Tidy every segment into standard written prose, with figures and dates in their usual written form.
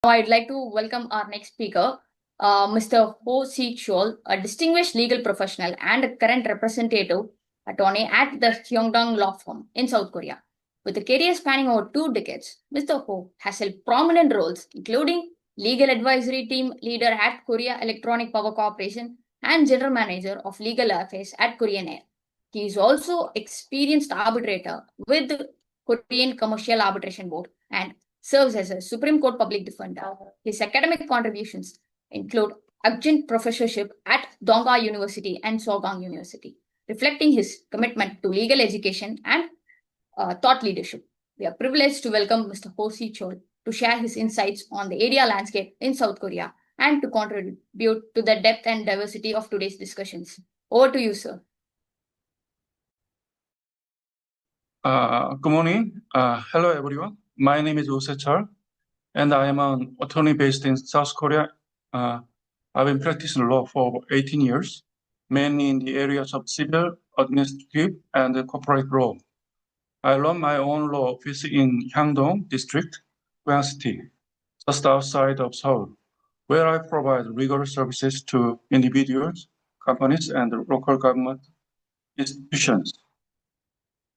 Now, I'd like to welcome our next speaker, Mr. Ho Si Chol, a distinguished legal professional and a current representative attorney at the hyangdonglaw firm in South Korea. With a career spanning over 2 decades, Mr. Ho has held prominent roles, including legal advisory team leader at Korea Electronic Power Corporation and general manager of legal affairs at Korean Air. He is also experienced arbitrator with the Korean Commercial Arbitration Board and serves as a Supreme Court public defender. His academic contributions include adjunct professorship at Dongha University and Sogang University, reflecting his commitment to legal education and thought leadership. We are privileged to welcome Mr. Ho Si Chol to share his insights on the area landscape in South Korea and to contribute to the depth and diversity of today's discussions. Over to you, sir. Good morning. Hello, everyone. My name is Gsadrt, and I am an attorney based in South Korea. I've been practicing law for over 18 years, mainly in the areas of civil, administrative, and corporate law. I run my own law office in Hyangdong District, Guyang City, just outside of Seoul, where I provide legal services to individuals, companies, and local government institutions.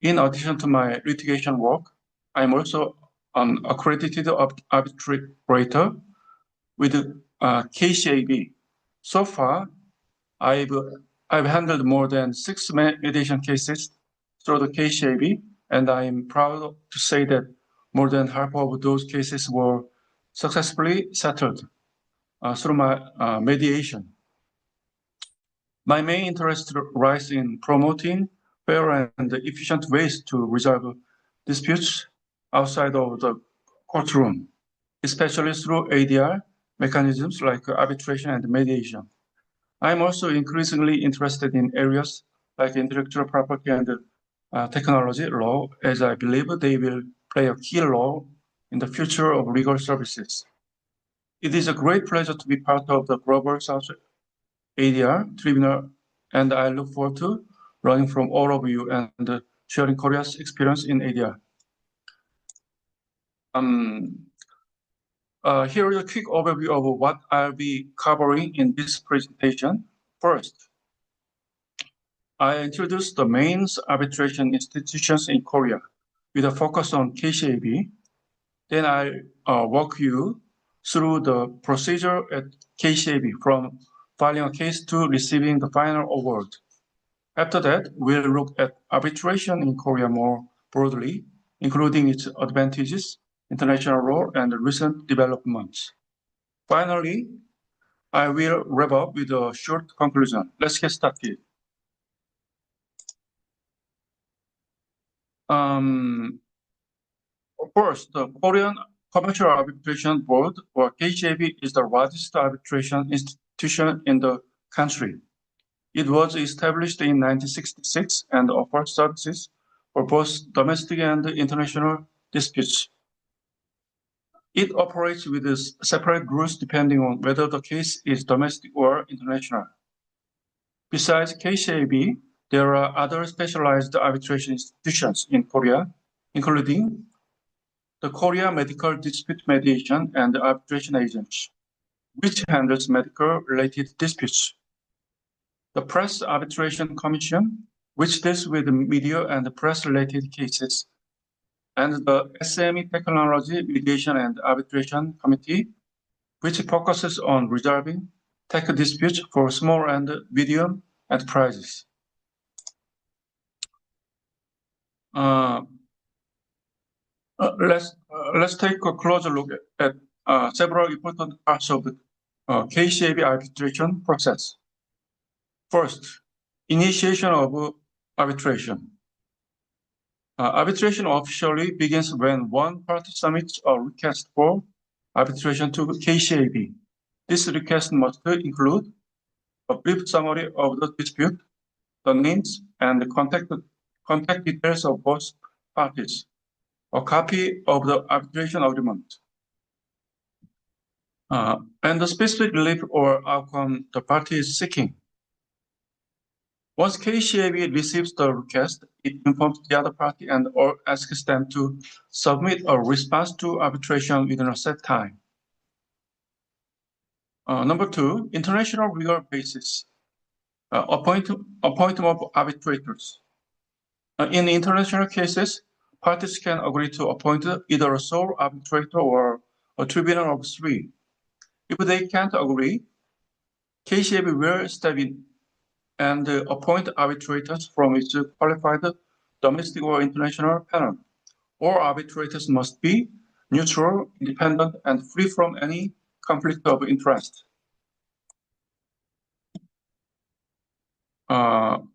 In addition to my litigation work, I'm also an accredited arbitrator with KCAB. So far, I've handled more than 6 mediation cases through the KCAB, and I'm proud to say that more than half of those cases were successfully settled through my mediation. My main interest lies in promoting fair and efficient ways to resolve disputes outside of the courtroom, especially through ADR mechanisms like arbitration and mediation. I'm also increasingly interested in areas like intellectual property and technology law, as I believe they will play a key role in the future of legal services. It is a great pleasure to be part of the Global South ADR Tribunal, and I look forward to learning from all of you and sharing Korea's experience in ADR. Here is a quick overview of what I'll be covering in this presentation. First, I introduce the main arbitration institutions in Korea with a focus on KCAB. Then I'll walk you through the procedure at KCAB from filing a case to receiving the final award. After that, we'll look at arbitration in Korea more broadly, including its advantages, international law, and recent developments. Finally, I will wrap up with a short conclusion. Let's get started. First, the Korean Commercial Arbitration Board, or KCAB, is the largest arbitration institution in the country. It was established in 1966 and offers services for both domestic and international disputes. It operates with separate rules depending on whether the case is domestic or international. Besides KCAB, there are other specialized arbitration institutions in Korea, including the Korea Medical Dispute Mediation and Arbitration Agency, which handles medical-related disputes. The Press Arbitration Commission, which deals with media and press-related cases, and the SME Technology Mediation and Arbitration Committee, which focuses on resolving tech disputes for small and medium enterprises. Let's take a closer look at several important parts of the KCAB arbitration process. First, initiation of arbitration. Arbitration officially begins when one party submits a request for arbitration to KCAB. This request must include a brief summary of the dispute, the names and the contact details of both parties, a copy of the arbitration agreement, and the specific relief or outcome the party is seeking. Once KCAB receives the request, it informs the other party and or asks them to submit a response to arbitration within a set time. Number two, international legal basis. Appointment of arbitrators. In international cases, parties can agree to appoint either a sole arbitrator or a tribunal of three. If they can't agree, KCAB will step in and appoint arbitrators from its qualified domestic or international panel. All arbitrators must be neutral, independent, and free from any conflict of interest. Now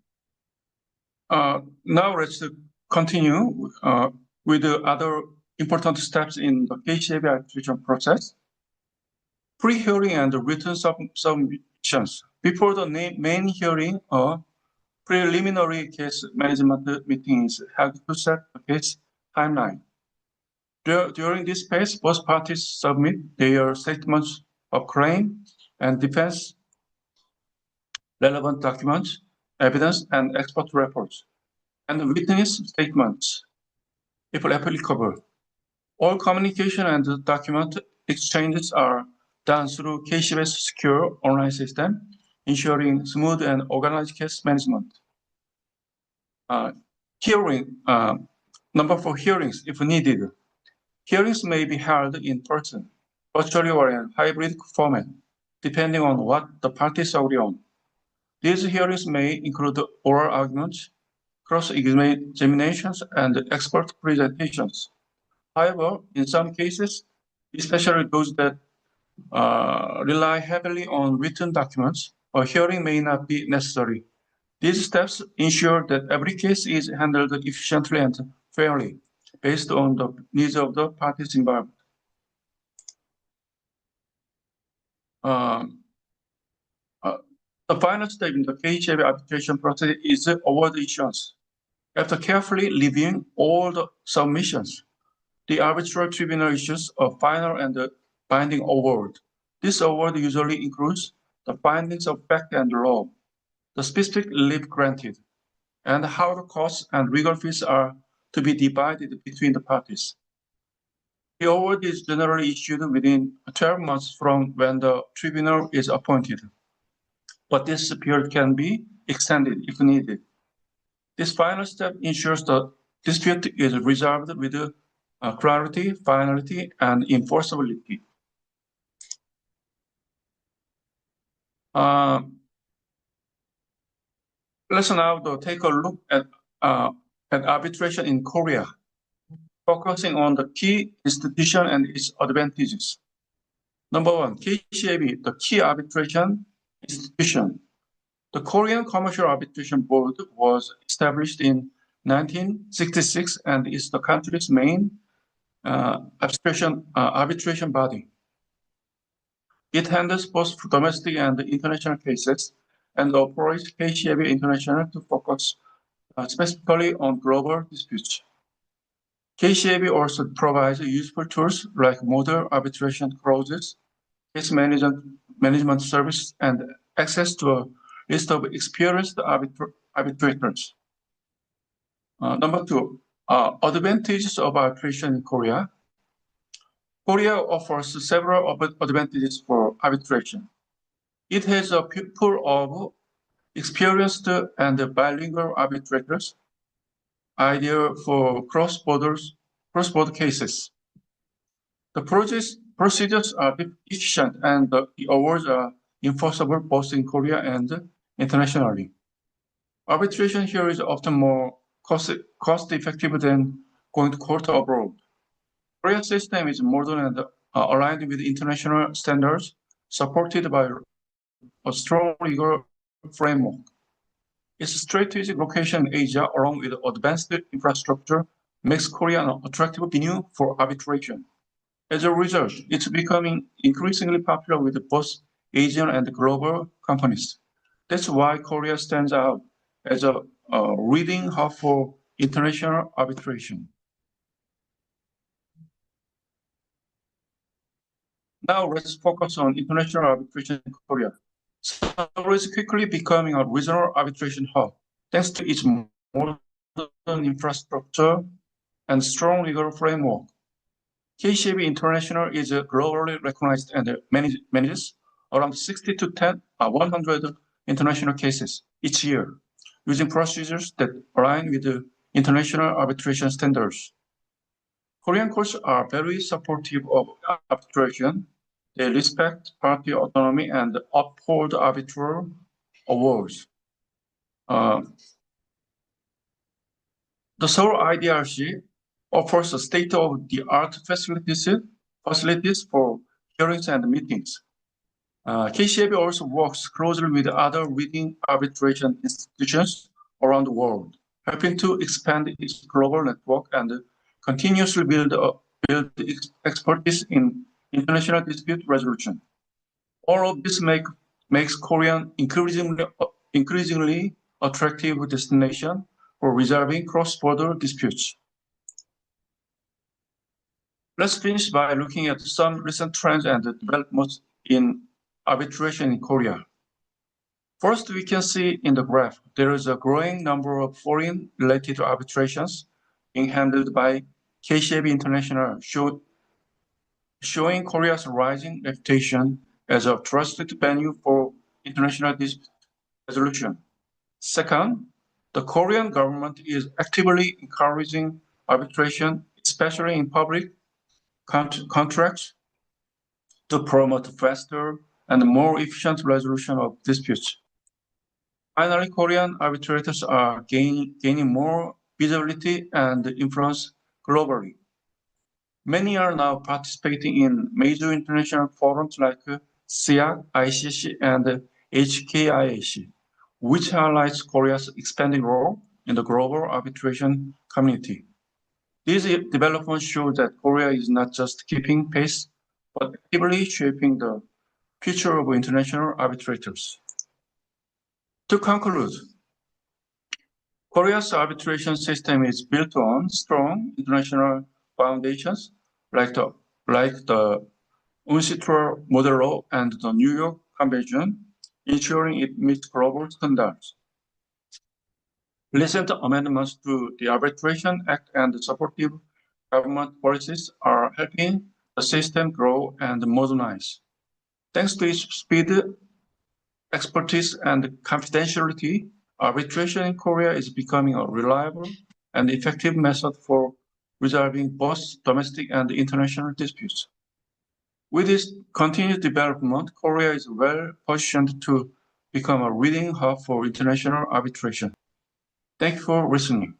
let's continue with the other important steps in the KCAB arbitration process. Pre-hearing and written submissions. Before the main hearing, a preliminary case management meeting is held to set the case timeline. During this phase, both parties submit their statements of claim and defense, relevant documents, evidence, and expert reports, and witness statements, if applicable. All communication and document exchanges are done through KCAB's secure online system, ensuring smooth and organized case management. Number 4, hearings if needed. Hearings may be held in person, virtually, or in hybrid format, depending on what the parties agree on. These hearings may include oral arguments, cross-examinations, and expert presentations. However, in some cases, especially those that rely heavily on written documents, a hearing may not be necessary. These steps ensure that every case is handled efficiently and fairly, based on the needs of the parties involved. The final step in the KCAB arbitration process is award issuance. After carefully reviewing all the submissions, the arbitral tribunal issues a final and binding award. This award usually includes the findings of fact and law, the specific relief granted, and how the costs and legal fees are to be divided between the parties. The award is generally issued within 12 months from when the tribunal is appointed, but this period can be extended if needed. This final step ensures the dispute is resolved with clarity, finality, and enforceability. Let's now take a look at arbitration in Korea, focusing on the key institution and its advantages. Number 1, KCAB, the key arbitration institution. The Korean Commercial Arbitration Board was established in 1966 and is the country's main arbitration body. It handles both domestic and international cases and operates KCAB International to focus specifically on global disputes. KCAB also provides useful tools like model arbitration clauses, case management services, and access to a list of experienced arbitrators. Number 2, advantages of arbitration in Korea. Korea offers several advantages for arbitration. It has a pool of experienced and bilingual arbitrators, ideal for cross-border cases. The procedures are efficient and the awards are enforceable both in Korea and internationally. Arbitration here is often more cost-effective than going to court abroad. Korea's system is modern and aligned with international standards, supported by a strong legal framework. Its strategic location in Asia, along with advanced infrastructure, makes Korea an attractive venue for arbitration. As a result, it's becoming increasingly popular with both Asian and global companies. That's why Korea stands out as a leading hub for international arbitration. Now let's focus on international arbitration in Korea. Seoul is quickly becoming a regional arbitration hub, thanks to its modern infrastructure and strong legal framework. KCAB International is globally recognized and manages around 60 to 100 international cases each year, using procedures that align with the international arbitration standards. Korean courts are very supportive of arbitration. They respect party autonomy and uphold arbitral awards. The Seoul IDRC offers state-of-the-art facilities for hearings and meetings. KCAB also works closely with other leading arbitration institutions around the world, helping to expand its global network and continuously build expertise in international dispute resolution. All of this makes Korea increasingly attractive destination for resolving cross-border disputes. Let's finish by looking at some recent trends and developments in arbitration in Korea. First, we can see in the graph, there is a growing number of foreign-related arbitrations being handled by KCAB International, showing Korea's rising reputation as a trusted venue for international dispute resolution. Second, the Korean government is actively encouraging arbitration, especially in public contracts, to promote faster and more efficient resolution of disputes. Finally, Korean arbitrators are gaining more visibility and influence globally. Many are now participating in major international forums like SIAC, ICC, and HKIAC, which highlights Korea's expanding role in the global arbitration community. These developments show that Korea is not just keeping pace, but actively shaping the future of international arbitrators. To conclude, Korea's arbitration system is built on strong international foundations like the UNCITRAL model law and the New York Convention, ensuring it meets global standards. Recent amendments to the Arbitration Act and supportive government policies are helping the system grow and modernize. Thanks to its speed, expertise, and confidentiality, arbitration in Korea is becoming a reliable and effective method for resolving both domestic and international disputes. With this continued development, Korea is well positioned to become a leading hub for international arbitration. Thank you for listening.